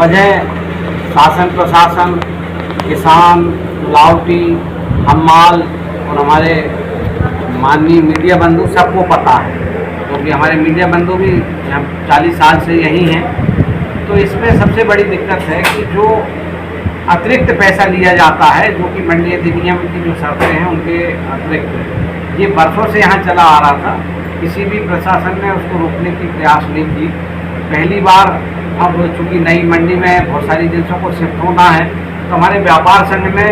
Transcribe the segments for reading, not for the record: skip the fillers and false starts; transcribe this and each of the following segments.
वजह शासन प्रशासन, किसान, लाउटी, हम्माल और हमारे माननीय मीडिया बंधु सबको पता है, क्योंकि हमारे मीडिया बंधु भी 40 साल से यही हैं। तो इसमें सबसे बड़ी दिक्कत है कि जो अतिरिक्त पैसा लिया जाता है, जो कि मंडी अधिनियम की जो शर्तें हैं उनके अतिरिक्त, ये बरसों से यहाँ चला आ रहा था। किसी भी प्रशासन ने उसको रोकने की प्रयास नहीं की। पहली बार अब चूँकि नई मंडी में बहुत सारी जिनसों को शिफ्ट होना है, तो हमारे व्यापार संघ ने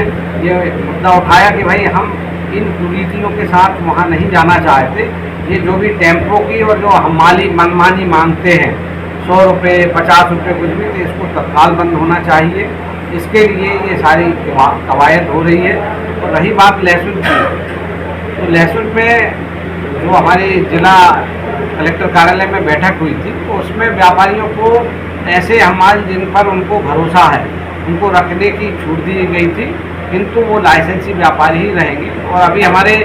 ये मुद्दा उठाया कि भाई हम इन कुरीतियों के साथ वहाँ नहीं जाना चाहते। ये जो भी टेम्पो की और जो हमाली मनमानी मांगते हैं 100 रुपये 50 रुपये कुछ भी, तो इसको तत्काल बंद होना चाहिए। इसके लिए ये सारी कवायद हो रही है। और रही बात लहसुन की, तो लहसुन में जो हमारे जिला कलेक्टर कार्यालय में बैठक हुई थी, तो उसमें व्यापारियों को ऐसे हमाल जिन पर उनको भरोसा है उनको रखने की छूट दी गई थी, किंतु वो लाइसेंसी व्यापारी ही रहेंगे। और अभी हमारे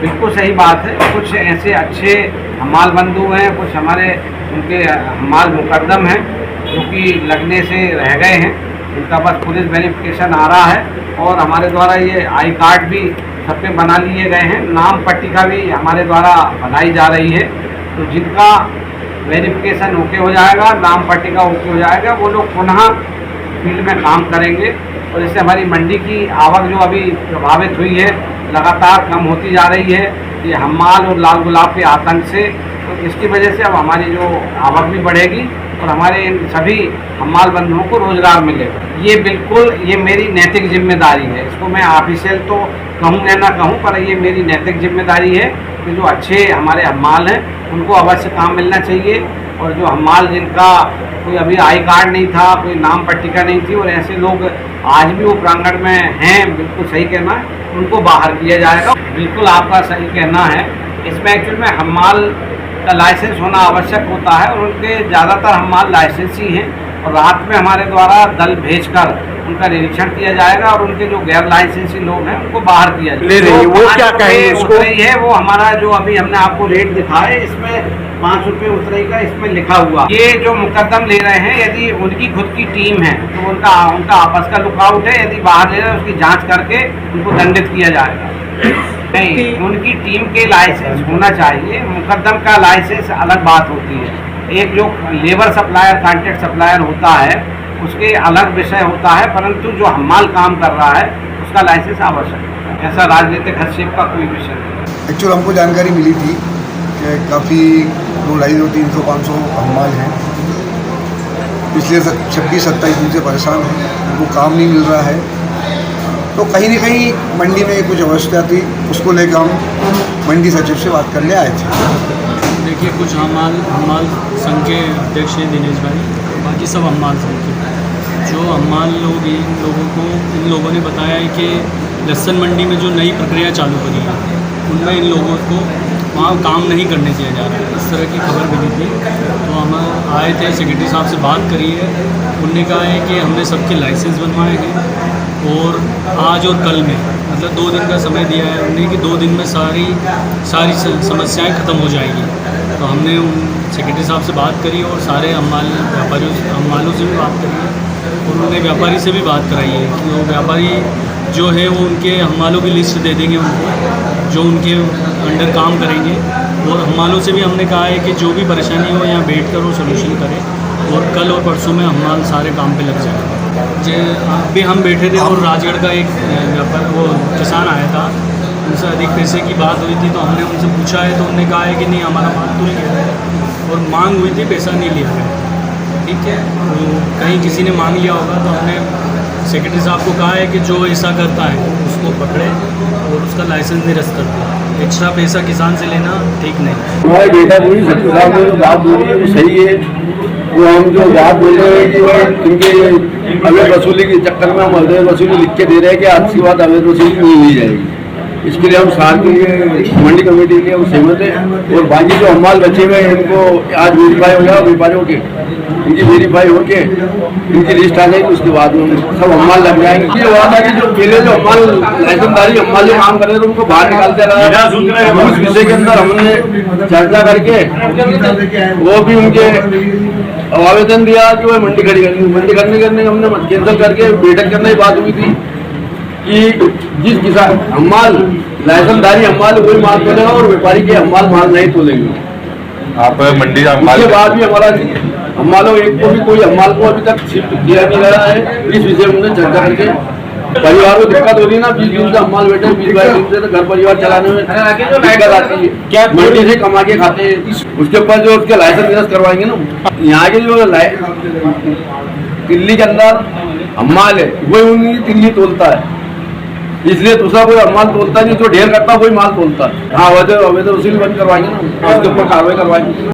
बिल्कुल सही बात है, कुछ ऐसे अच्छे हमाल बंधु हैं, कुछ हमारे उनके हमाल मुकद्दम हैं जो कि लगने से रह गए हैं, उनका बस पुलिस वेरिफिकेशन आ रहा है। और हमारे द्वारा ये आई कार्ड भी सबके बना लिए गए हैं, नाम पट्टिका भी हमारे द्वारा बनाई जा रही है। तो जिनका वेरिफिकेशन ओके हो जाएगा, नाम पट्टिका ओके हो जाएगा, वो लोग पुनः फील्ड में काम करेंगे। और इससे हमारी मंडी की आवक जो अभी प्रभावित हुई है लगातार कम होती जा रही है, ये हम्माल और लाल गुलाब के आतंक से। तो इसकी वजह से अब हमारी जो आवक भी बढ़ेगी और हमारे इन सभी हम्माल बंधुओं को रोजगार मिलेगा। ये बिल्कुल ये मेरी नैतिक जिम्मेदारी है। इसको मैं ऑफिशियल तो कहूँ या ना कहूँ, पर ये मेरी नैतिक जिम्मेदारी है कि जो अच्छे हमारे हम्माल हैं उनको अवश्य काम मिलना चाहिए। और जो हम्माल जिनका कोई अभी आई कार्ड नहीं था, कोई नाम पट्टिका नहीं थी, और ऐसे लोग आज भी वो प्रांगण में हैं, बिल्कुल सही कहना है, उनको बाहर किया जाएगा। बिल्कुल आपका सही कहना है। इसमें एक्चुअल में हम्माल का लाइसेंस होना आवश्यक होता है और उनके ज़्यादातर हम्माल लाइसेंसी हैं। और रात में हमारे द्वारा दल भेजकर उनका निरीक्षण किया जाएगा और उनके जो गैर लाइसेंसी लोग हैं उनको बाहर किया जाएगा। वो क्या कहेंगे उसको? है वो हमारा जो अभी हमने आपको रेट दिखा है, इसमें 5 रुपये उतरेगा, इसमें लिखा हुआ। ये जो मुकदम ले रहे हैं, यदि उनकी खुद की टीम है तो उनका आपस का लुकआउट है, यदि बाहर ले रहे हैं उसकी जांच करके उनको दंडित किया जाएगा। नहीं, उनकी टीम के लाइसेंस होना चाहिए। मुकदम का लाइसेंस अलग बात होती है। एक जो लेबर सप्लायर, कॉन्ट्रैक्ट सप्लायर होता है उसके अलग विषय होता है, परंतु जो हम्माल काम कर रहा है उसका लाइसेंस आवश्यक है। ऐसा राजनीतिक हस्तक्षेप का कोई विषय नहीं। एक्चुअल हमको जानकारी मिली थी कि काफ़ी 200, 300, 500 हम्माल हैं, पिछले 26-27 दिन से परेशान हैं, उनको काम नहीं मिल रहा है। तो कहीं न कहीं मंडी में कुछ अवस्था थी, उसको लेकर हम मंडी सचिव से बात करने आए थे। देखिए, कुछ हम्माल संघ के अध्यक्ष हैं दिनेश भाई, बाकी सब हम्माल संघ के। जो हम्माल लोग इन लोगों ने बताया है कि लहसुन मंडी में जो नई प्रक्रिया चालू करी है उनमें इन लोगों को वहाँ काम नहीं करने दिया जा रहा है, इस तरह की खबर मिली थी। तो हम आए थे, सेक्रेटरी साहब से बात करी है, उनने कहा है कि हमने सबके लाइसेंस बनवाए हैं और आज और कल में मतलब 2 दिन का समय दिया है उन्हें कि 2 दिन में सारी समस्याएं ख़त्म हो जाएगी। तो हमने उन सेक्रेटरी साहब से बात करी और सारे हम्मालों से भी बात करी है और उन्होंने व्यापारी से भी बात कराई है कि वो व्यापारी जो है वो उनके हम्मालों की लिस्ट दे देंगे उनको, जो उनके अंडर काम करेंगे। और हम्मालों से भी हमने कहा है कि जो भी परेशानी हो यहाँ बैठ कर वो सोल्यूशन करें और कल और परसों में हम्माल सारे काम पे लग जाएगा। अभी हम बैठे थे और राजगढ़ का एक वो किसान आया था, उनसे अधिक पैसे की बात हुई थी, तो हमने उनसे पूछा है तो उन्होंने कहा है कि नहीं, हमारा माल तुल गया है और मांग हुई थी, पैसा नहीं लिया गया। ठीक है, तो कहीं किसी ने मांग लिया होगा। तो हमने सेक्रेटरी साहब को कहा है कि जो ऐसा करता है उसको पकड़े और उसका लाइसेंस निरस्त कर दे। एक्स्ट्रा पैसा किसान से लेना ठीक नहीं। हमारे बेटा बोली सेक्रेटरी साहब ने जो बात बोली है वो सही है। वो हम जो बात बोल रहे हैं कि इनके अवैध वसूली के चक्कर में हम अवैध वसूली लिख के दे रहे हैं कि आज की बात अवैध वसूली नहीं ली जाएगी। इसके लिए हम सार के लिए मंडी कमेटी के लिए हम सहमत हैं। और बाकी जो हम्माल बचे हुए हैं इनको आज वेरीफाई हो जाए, व्यापारियों के इनकी वेरीफाई होके इनकी लिस्ट आ जाएगी, उसके बाद में सब हम्माल लग जाएंगे। ये हुआ था कि जो पहले जो हम्माल लाइसेंसदारी हम्माल जो काम कर रहे थे उनको बाहर निकालते रहे। उस विषय के अंदर हमने चर्चा करके वो भी उनके अब आवेदन दिया कि वह मंडी खड़ी करनी, मंडी करने हमने कैंसिल करके बैठक करने की बात हुई थी कि जिस किसान हम्माल लाइसेंसधारी हम्माल वही माल तोलेगा और व्यापारी के हम्माल माल नहीं तोलेंगे। आप मंडी का उसके बाद भी हमारा हम्मालों एक को भी कोई हम्माल को अभी तक शिफ्ट किया नहीं गया है। इस विषय में हमने चर्चा करके परिवार को दिक्कत हो रही है ना, 20 दिन से हम्माल बैठे 20-22 दिन से, तो घर परिवार चलाने में दिक्कत आती है। क्या मंडी से कमा के खाते हैं, उसके ऊपर जो उसके लाइसेंस निरस्त करवाएंगे ना, यहाँ के जो दिल्ली के अंदर हम्माल है वही उन्हीं दिल्ली तोलता है, इसलिए दूसरा कोई हम्माल तोलता नहीं, जो ढेर करता वही माल तोलता है। हाँ, अवैध वसूली बंद करवाएंगे ना, उसके ऊपर कार्रवाई करवाएंगे।